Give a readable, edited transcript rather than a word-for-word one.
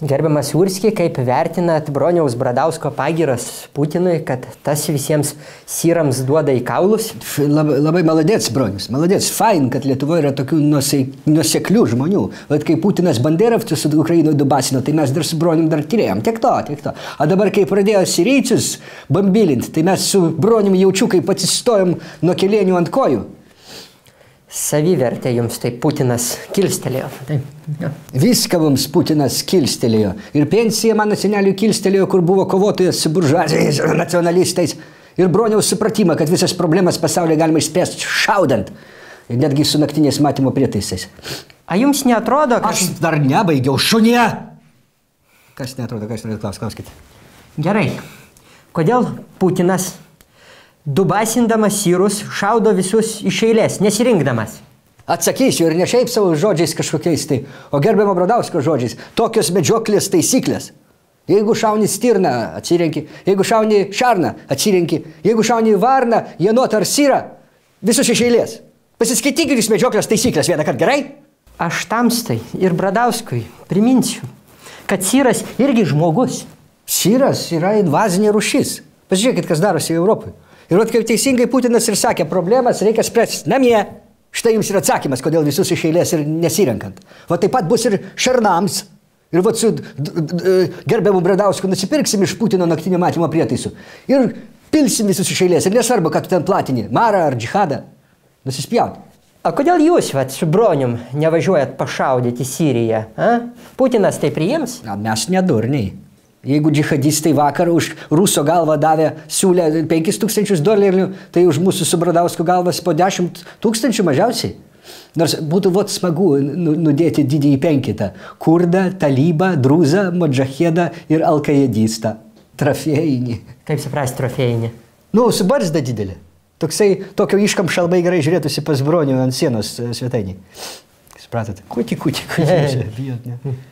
Gerbiamas Urski, kaip vertinat Broniaus Bradausko pagyras Putinui, kad tas visiems syrams duoda į kaulus? Labai maladėts, Bronius, maladėts. Fain, kad Lietuvoje yra tokių nuoseklių žmonių. Vat kai Putinas banderovcus su Ukrainoje dubasino, tai mes dar su Bronium dar tyrėjom. Tiek to. O dabar, kai pradėjo sirijčius bambilinti, tai mes su Bronium jaučiu, kaip atsistojom nuo kelėnių ant kojų. Savivertė jums tai Putinas kilstelėjo. Viską mums Putinas kilstelėjo. Ir pensija mano seneliui kilstelėjo, kur buvo kovotojas su buržuazijais ir nacionalistais. Ir Broniaus supratimą, kad visas problemas pasaulyje galima išspręsti šaudant. Ir netgi su naktinės matymo prietaisais. A jums neatrodo, kad... Aš dar nebaigiau, šunie! Kas neatrodo, kas norėtų klauskite? Gerai. Kodėl Putinas dubasindamas syrus šaudo visus iš eilės, nesirinkdamas? Atsakysiu ir ne šiaip savo žodžiais kažkokiais tai, o gerbiamo Bradausko žodžiais. Tokios medžioklės taisyklės. Jeigu šauni stirną, atsirenki. Jeigu šauni šarną, atsirenki. Jeigu šauni varną, jenotą ar syrą, visus iš eilės. Pasiskaitykit iš medžioklės taisyklės vieną kartą, gerai? Aš Tamstai ir Bradauskui priminsiu, kad syras irgi žmogus. Syras yra invazinė rūšis. Pasižiūrėkit, kas darosi Europoje. Ir vat kaip teisingai Putinas ir sakė, problemas reikia spręsti namie. Štai jums yra atsakymas, kodėl visus iš eilės ir nesirenkant. Va taip pat bus ir šarnams. Ir vat su gerbiamu Bradausku nusipirksim iš Putino naktinio matymo prietaisų. Ir pilsim visus iš eilės. Ir nesvarbu, kad tu ten platini, marą ar džihadą. Nusispjaut. O kodėl jūs vat, su Bronium nevažiuojat pašaudyti Siriją? A? Putinas tai priims? Na, mes nedurniai. Jeigu džihadistai vakar už Ruso galvą siūlė $5,000, tai už mūsų su Bradausku galvas po 10 000 mažiausiai. Nors būtų vot smagu nudėti didįjį penketą. Kurdą, talybą, drūzą, modžahedą ir alkajedistą. Trofėjinį. Kaip suprasti trofėjinį? Nu, su barzda didelė. Tokio iškamšą labai gerai žiūrėtųsi pas Bronių ant sienos svetainį. Supratot? Kuti. Bijot, ne?